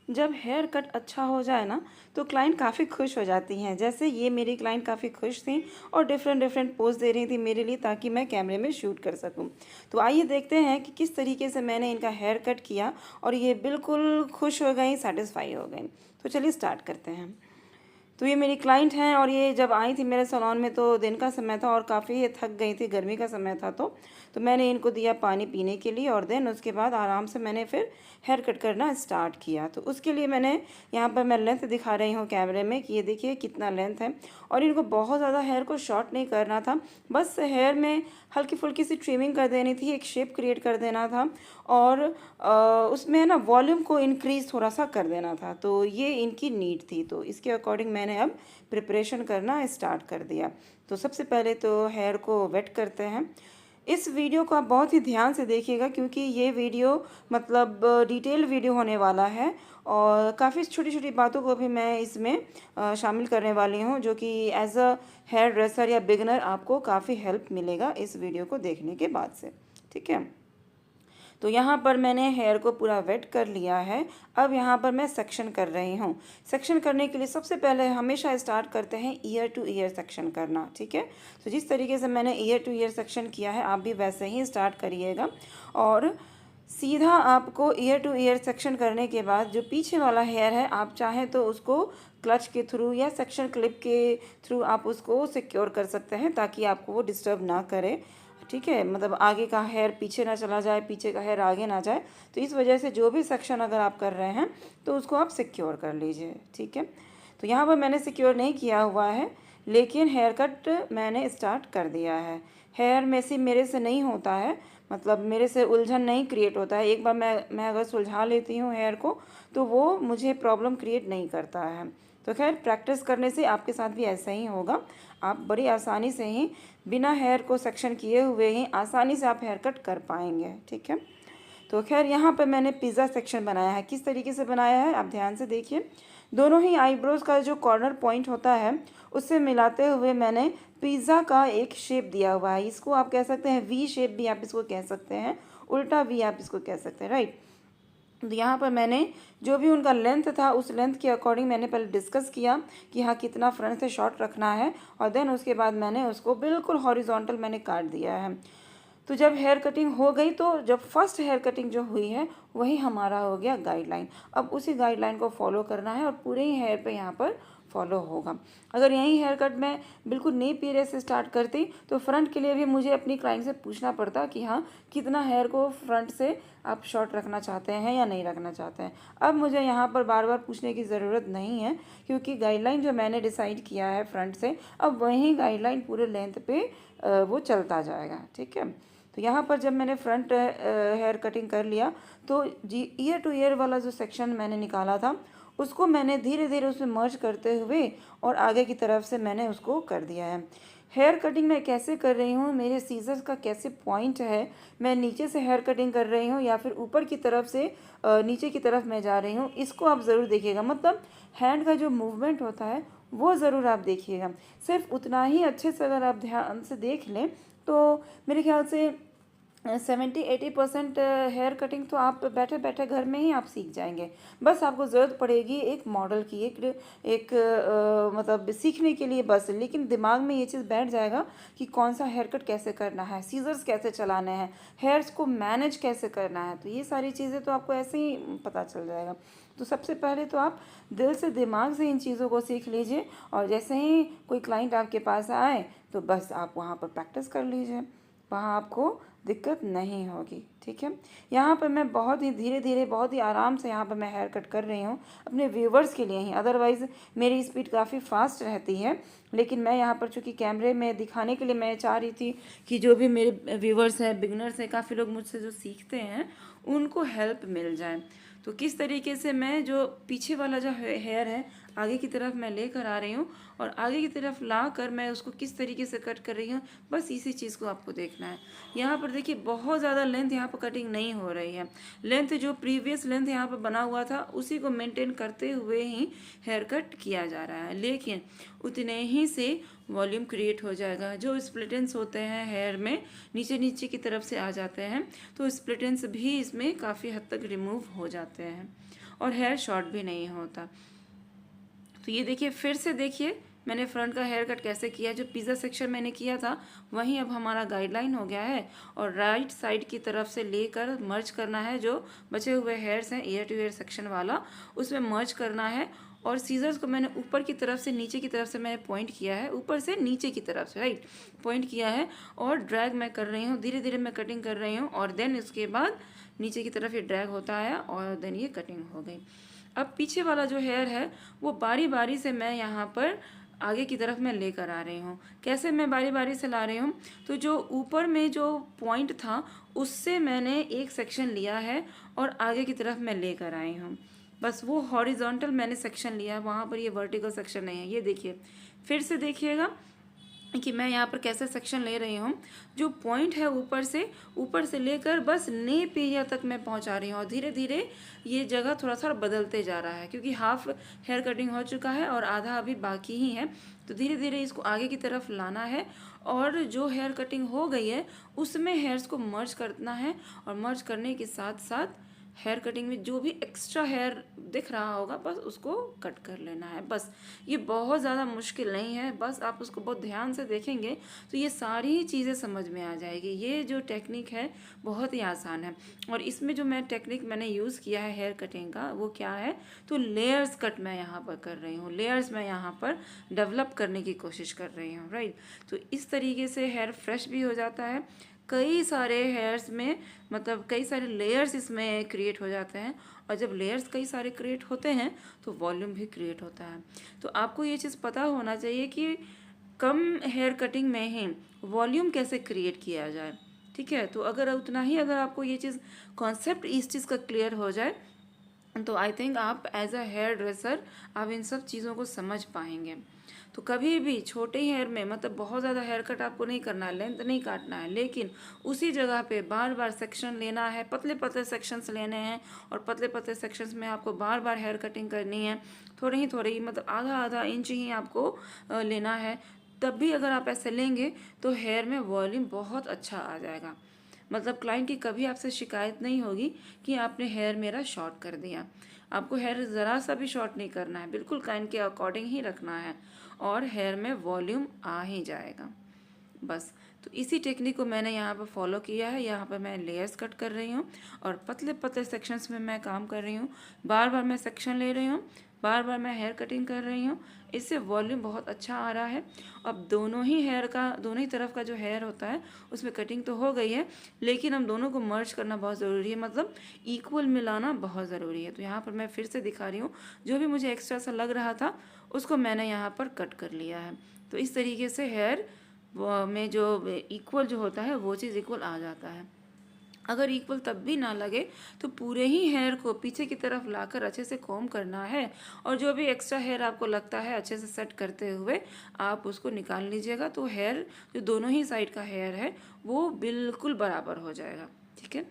जब hair cut अच्छा हो जाए ना तो क्लाइंट काफ़ी खुश हो जाती हैं। जैसे ये मेरी क्लाइंट काफ़ी खुश थी और डिफरेंट डिफरेंट पोज दे रही थी मेरे लिए ताकि मैं कैमरे में शूट कर सकूं। तो आइए देखते हैं कि किस तरीके से मैंने इनका हेयर कट किया और ये बिल्कुल खुश हो गई, सेटिस्फाई हो गई। तो चलिए स्टार्ट करते हैं। तो ये मेरी क्लाइंट हैं और ये जब आई थी मेरे सैलून में तो दिन का समय था और काफ़ी ये थक गई थी, गर्मी का समय था। तो मैंने इनको दिया पानी पीने के लिए और देन उसके बाद आराम से मैंने फिर हेयर कट करना स्टार्ट किया। तो उसके लिए मैंने यहाँ पर मैं लेंथ दिखा रही हूँ कैमरे में कि ये देखिए कितना लेंथ है। और इनको बहुत ज़्यादा हेयर को शॉर्ट नहीं करना था, बस हेयर में हल्की फुल्की सी ट्रिमिंग कर देनी थी, एक शेप क्रिएट कर देना था और उसमें ना वॉल्यूम को इंक्रीज थोड़ा सा कर देना था। तो ये इनकी नीड थी, तो इसके अकॉर्डिंग मैंने अब प्रिपरेशन करना स्टार्ट कर दिया। तो सबसे पहले तो हेयर को वेट करते हैं। इस वीडियो को आप बहुत ही ध्यान से देखिएगा क्योंकि ये वीडियो मतलब डिटेल वीडियो होने वाला है और काफ़ी छोटी छोटी बातों को भी मैं इसमें शामिल करने वाली हूँ जो कि एज अ हेयर ड्रेसर या बिगनर आपको काफ़ी हेल्प मिलेगा इस वीडियो को देखने के बाद से। ठीक है, तो यहाँ पर मैंने हेयर को पूरा वेट कर लिया है। अब यहाँ पर मैं सेक्शन कर रही हूँ। सेक्शन करने के लिए सबसे पहले हमेशा स्टार्ट करते हैं ईयर टू ईयर सेक्शन करना। ठीक है, तो जिस तरीके से मैंने ईयर टू ईयर सेक्शन किया है आप भी वैसे ही स्टार्ट करिएगा। और सीधा आपको ईयर टू ईयर सेक्शन करने के बाद जो पीछे वाला हेयर है आप चाहें तो उसको क्लच के थ्रू या सेक्शन क्लिप के थ्रू आप उसको सिक्योर कर सकते हैं ताकि आपको वो डिस्टर्ब ना करे। ठीक है, मतलब आगे का हेयर पीछे ना चला जाए, पीछे का हेयर आगे ना जाए। तो इस वजह से जो भी सेक्शन अगर आप कर रहे हैं तो उसको आप सिक्योर कर लीजिए। ठीक है, तो यहाँ पर मैंने सिक्योर नहीं किया हुआ है लेकिन हेयर कट मैंने स्टार्ट कर दिया है। हेयर में से मेरे से नहीं होता है, मतलब मेरे से उलझन नहीं क्रिएट होता है। एक बार मैं अगर सुलझा लेती हूँ हेयर को तो वो मुझे प्रॉब्लम क्रिएट नहीं करता है। तो खैर प्रैक्टिस करने से आपके साथ भी ऐसा ही होगा। आप बड़ी आसानी से ही बिना हेयर को सेक्शन किए हुए ही आसानी से आप हेयर कट कर पाएंगे। ठीक है, तो खैर यहाँ पे मैंने पिज़्ज़ा सेक्शन बनाया है। किस तरीके से बनाया है आप ध्यान से देखिए। दोनों ही आईब्रोज़ का जो कॉर्नर पॉइंट होता है उससे मिलाते हुए मैंने पिज़्ज़ा का एक शेप दिया हुआ है। इसको आप कह सकते हैं वी शेप भी आप इसको कह सकते हैं, उल्टा वी आप इसको कह सकते हैं, राइट। तो यहाँ पर मैंने जो भी उनका लेंथ था उस लेंथ के अकॉर्डिंग मैंने पहले डिस्कस किया कि हाँ कितना फ्रंट से शॉर्ट रखना है और देन उसके बाद मैंने उसको बिल्कुल हॉरिजॉन्टल मैंने काट दिया है। तो जब हेयर कटिंग हो गई तो जब फर्स्ट हेयर कटिंग जो हुई है वही हमारा हो गया गाइडलाइन। अब उसी गाइडलाइन को फॉलो करना है और पूरे ही हेयर पे यहाँ पर फॉलो होगा। अगर यही हेयर कट मैं बिल्कुल नी पीरे से स्टार्ट करती तो फ्रंट के लिए भी मुझे अपनी क्लाइंट से पूछना पड़ता कि हाँ कितना हेयर को फ्रंट से आप शॉर्ट रखना चाहते हैं या नहीं रखना चाहते हैं। अब मुझे यहाँ पर बार बार पूछने की ज़रूरत नहीं है क्योंकि गाइडलाइन जो मैंने डिसाइड किया है फ्रंट से अब वही गाइडलाइन पूरे लेंथ पे वो चलता जाएगा। ठीक है, तो यहाँ पर जब मैंने फ्रंट हेयर कटिंग कर लिया तो जी ईयर टू ईयर वाला जो सेक्शन मैंने निकाला था उसको मैंने धीरे धीरे उसमें मर्ज करते हुए और आगे की तरफ से मैंने उसको कर दिया है। हेयर कटिंग मैं कैसे कर रही हूँ, मेरे सीजर्स का कैसे पॉइंट है, मैं नीचे से हेयर कटिंग कर रही हूँ या फिर ऊपर की तरफ से नीचे की तरफ मैं जा रही हूँ, इसको आप ज़रूर देखिएगा। मतलब हैंड का जो मूवमेंट होता है वो ज़रूर आप देखिएगा। सिर्फ उतना ही अच्छे से अगर आप ध्यान से देख लें तो मेरे ख्याल से 70-80% हेयर कटिंग तो आप बैठे बैठे घर में ही आप सीख जाएंगे। बस आपको ज़रूरत पड़ेगी एक मॉडल की, एक मतलब सीखने के लिए बस। लेकिन दिमाग में ये चीज़ बैठ जाएगा कि कौन सा हेयर कट कैसे करना है, सीजर्स कैसे चलाने हैं, हेयर्स को मैनेज कैसे करना है। तो ये सारी चीज़ें तो आपको ऐसे ही पता चल जाएगा। तो सबसे पहले तो आप दिल से दिमाग से इन चीज़ों को सीख लीजिए और जैसे ही कोई क्लाइंट आपके पास आए तो बस आप वहाँ पर प्रैक्टिस कर लीजिए, वहाँ आपको दिक्कत नहीं होगी। ठीक है, यहाँ पर मैं बहुत ही धीरे धीरे बहुत ही आराम से यहाँ पर मैं हेयर कट कर रही हूँ अपने व्यूवर्स के लिए ही। अदरवाइज़ मेरी स्पीड काफ़ी फास्ट रहती है लेकिन मैं यहाँ पर चूँकि कैमरे में दिखाने के लिए मैं चाह रही थी कि जो भी मेरे व्यूवर्स हैं, बिगनर्स हैं, काफ़ी लोग मुझसे जो सीखते हैं उनको हेल्प मिल जाए। तो किस तरीके से मैं जो पीछे वाला जो हेयर है आगे की तरफ मैं लेकर आ रही हूँ और आगे की तरफ ला कर मैं उसको किस तरीके से कट कर रही हूँ, बस इसी चीज़ को आपको देखना है। यहाँ पर देखिए बहुत ज़्यादा लेंथ यहाँ पर कटिंग नहीं हो रही है। लेंथ जो प्रीवियस लेंथ यहाँ पर बना हुआ था उसी को मेंटेन करते हुए ही हेयर कट किया जा रहा है, लेकिन उतने ही से वॉल्यूम क्रिएट हो जाएगा। जो स्प्लिटेंस होते हैं हेयर में नीचे नीचे की तरफ से आ जाते हैं तो स्प्लिटेंस भी इसमें काफ़ी हद तक रिमूव हो जाते हैं। और हेयर शॉर्ट भी नहीं होता। तो ये देखिए, फिर से देखिए मैंने फ्रंट का हेयर कट कैसे किया। जो पिज़्ज़ा सेक्शन मैंने किया था वहीं अब हमारा गाइडलाइन हो गया है, और राइट साइड की तरफ से लेकर मर्ज करना है। जो बचे हुए हेयर्स हैं ईयर टू ईयर सेक्शन वाला, उसमें मर्ज करना है। और सीजर्स को मैंने ऊपर की तरफ से नीचे की तरफ से मैंने पॉइंट किया है, ऊपर से नीचे की तरफ से राइट पॉइंट किया है, और ड्रैग मैं कर रही हूँ, धीरे धीरे मैं कटिंग कर रही हूँ। और देन इसके बाद नीचे की तरफ ये ड्रैग होता है और देन ये कटिंग हो गई। अब पीछे वाला जो हेयर है वो बारी बारी से मैं यहाँ पर आगे की तरफ मैं लेकर आ रही हूँ। कैसे मैं बारी बारी से ला रही हूँ, तो जो ऊपर में जो पॉइंट था उससे मैंने एक सेक्शन लिया है और आगे की तरफ मैं लेकर आई हूँ। बस वो हॉरिजॉन्टल मैंने सेक्शन लिया है, वहाँ पर ये वर्टिकल सेक्शन नहीं है। ये देखिए, फिर से देखिएगा कि मैं यहाँ पर कैसे सेक्शन ले रही हूँ। जो पॉइंट है ऊपर से लेकर बस नेप एरिया तक मैं पहुँचा रही हूँ, और धीरे धीरे ये जगह थोड़ा सा बदलते जा रहा है, क्योंकि हाफ हेयर कटिंग हो चुका है और आधा अभी बाकी ही है। तो धीरे धीरे इसको आगे की तरफ लाना है, और जो हेयर कटिंग हो गई है उसमें हेयर्स को मर्ज करना है, और मर्ज करने के साथ साथ हेयर कटिंग में जो भी एक्स्ट्रा हेयर दिख रहा होगा बस उसको कट कर लेना है। बस ये बहुत ज़्यादा मुश्किल नहीं है, बस आप उसको बहुत ध्यान से देखेंगे तो ये सारी चीज़ें समझ में आ जाएगी। ये जो टेक्निक है बहुत ही आसान है, और इसमें जो टेक्निक मैंने यूज़ किया है हेयर कटिंग का वो क्या है, तो लेयर्स कट मैं यहाँ पर कर रही हूँ। लेयर्स मैं यहाँ पर डेवलप करने की कोशिश कर रही हूँ, राइट। तो इस तरीके से हेयर फ्रेश भी हो जाता है। कई सारे हेयर्स में मतलब कई सारे लेयर्स इसमें क्रिएट हो जाते हैं, और जब लेयर्स कई सारे क्रिएट होते हैं तो वॉल्यूम भी क्रिएट होता है। तो आपको ये चीज़ पता होना चाहिए कि कम हेयर कटिंग में ही वॉल्यूम कैसे क्रिएट किया जाए, ठीक है। तो अगर उतना ही अगर आपको ये चीज़ कॉन्सेप्ट इस चीज़ का क्लियर हो जाए तो आई थिंक आप एज अ हेयर ड्रेसर आप इन सब चीज़ों को समझ पाएंगे। तो कभी भी छोटे हेयर में मतलब बहुत ज़्यादा हेयर कट आपको नहीं करना है, लेंथ नहीं काटना है, लेकिन उसी जगह पे बार बार सेक्शन लेना है, पतले पतले सेक्शंस लेने हैं, और पतले पतले सेक्शंस में आपको बार बार हेयर कटिंग करनी है। थोड़ी ही मतलब आधा आधा इंच ही आपको लेना है। तब भी अगर आप ऐसे लेंगे तो हेयर में वॉल्यूम बहुत अच्छा आ जाएगा। मतलब क्लाइंट की कभी आपसे शिकायत नहीं होगी कि आपने हेयर मेरा शॉर्ट कर दिया। आपको हेयर ज़रा सा भी शॉर्ट नहीं करना है, बिल्कुल क्लाइंट के अकॉर्डिंग ही रखना है, और हेयर में वॉल्यूम आ ही जाएगा बस। तो इसी टेक्निक को मैंने यहाँ पर फॉलो किया है। यहाँ पर मैं लेयर्स कट कर रही हूँ और पतले पतले सेक्शंस में मैं काम कर रही हूँ। बार बार मैं सेक्शन ले रही हूँ, बार बार मैं हेयर कटिंग कर रही हूँ। इससे वॉल्यूम बहुत अच्छा आ रहा है। अब दोनों ही तरफ का जो हेयर होता है उसमें कटिंग तो हो गई है, लेकिन हम दोनों को मर्ज करना बहुत ज़रूरी है, मतलब इक्वल मिलाना बहुत ज़रूरी है। तो यहाँ पर मैं फिर से दिखा रही हूँ, जो भी मुझे एक्स्ट्रा सा लग रहा था उसको मैंने यहाँ पर कट कर लिया है। तो इस तरीके से हेयर में जो इक्वल जो होता है वो चीज़ इक्वल आ जाता है। अगर इक्वल तब भी ना लगे तो पूरे ही हेयर को पीछे की तरफ लाकर अच्छे से कॉम्ब करना है, और जो भी एक्स्ट्रा हेयर आपको लगता है अच्छे से सेट करते हुए आप उसको निकाल लीजिएगा। तो हेयर जो दोनों ही साइड का हेयर है वो बिल्कुल बराबर हो जाएगा, ठीक है।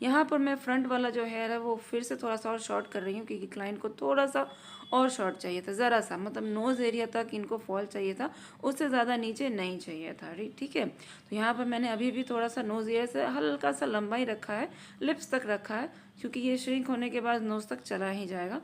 यहाँ पर मैं फ्रंट वाला जो हेयर है वो फिर से थोड़ा सा और शॉर्ट कर रही हूँ, क्योंकि क्लाइंट को थोड़ा सा और शॉर्ट चाहिए था, ज़रा सा मतलब नोज़ एरिया तक इनको फॉल चाहिए था, उससे ज़्यादा नीचे नहीं चाहिए था, ठीक है। तो यहाँ पर मैंने अभी भी थोड़ा सा नोज़ एरिया से हल्का सा लंबा ही रखा है, लिप्स तक रखा है, क्योंकि ये श्रिंक होने के बाद नोज़ तक चला ही जाएगा।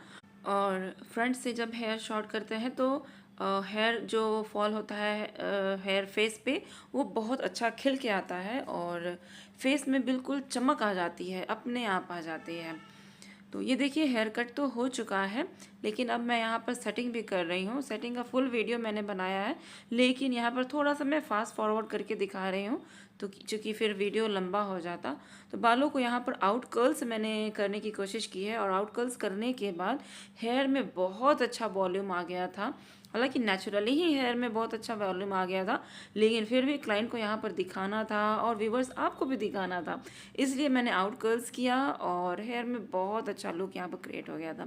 और फ्रंट से जब हेयर शॉर्ट करते हैं तो हेयर जो फॉल होता है हेयर फेस पे वो बहुत अच्छा खिल के आता है, और फेस में बिल्कुल चमक आ जाती है, अपने आप आ जाती है। तो ये देखिए हेयर कट तो हो चुका है, लेकिन अब मैं यहाँ पर सेटिंग भी कर रही हूँ। सेटिंग का फुल वीडियो मैंने बनाया है, लेकिन यहाँ पर थोड़ा सा मैं फास्ट फॉरवर्ड करके दिखा रही हूँ, तो चूँकि फिर वीडियो लंबा हो जाता। तो बालों को यहाँ पर आउट कर्ल्स मैंने करने की कोशिश की है, और आउट कर्ल्स करने के बाद हेयर में बहुत अच्छा वॉल्यूम आ गया था। हालांकि नेचुरली ही हेयर में बहुत अच्छा वॉल्यूम आ गया था, लेकिन फिर भी क्लाइंट को यहाँ पर दिखाना था और व्यूवर्स आपको भी दिखाना था, इसलिए मैंने आउट कर्ल्स किया और हेयर में बहुत अच्छा लुक यहाँ पर क्रिएट हो गया था।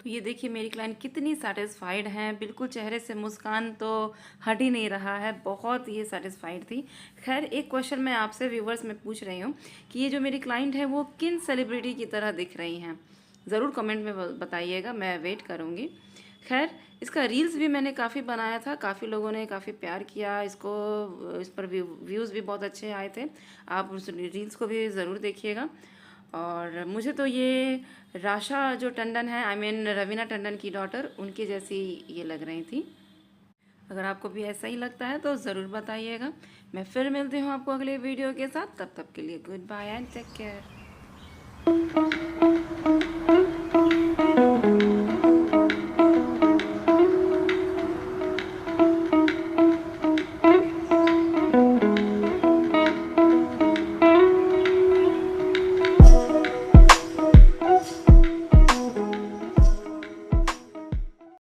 तो ये देखिए मेरी क्लाइंट कितनी सेटिस्फाइड हैं, बिल्कुल चेहरे से मुस्कान तो हट ही नहीं रहा है, बहुत ये सेटिस्फाइड थी। खैर एक क्वेश्चन मैं आपसे व्यूवर्स में पूछ रही हूँ कि ये जो मेरी क्लाइंट है वो किन सेलिब्रिटी की तरह दिख रही हैं, ज़रूर कमेंट में बताइएगा, मैं वेट करूँगी। खैर इसका रील्स भी मैंने काफ़ी बनाया था, काफ़ी लोगों ने काफ़ी प्यार किया इसको, इस पर व्यूज़ भी बहुत अच्छे आए थे। आप उस रील्स को भी ज़रूर देखिएगा। और मुझे तो ये राशा जो टंडन है, आई मीन रवीना टंडन की डॉटर, उनकी जैसी ये लग रही थी। अगर आपको भी ऐसा ही लगता है तो ज़रूर बताइएगा। मैं फिर मिलती हूँ आपको अगले वीडियो के साथ। तब तक के लिए goodbye and take care.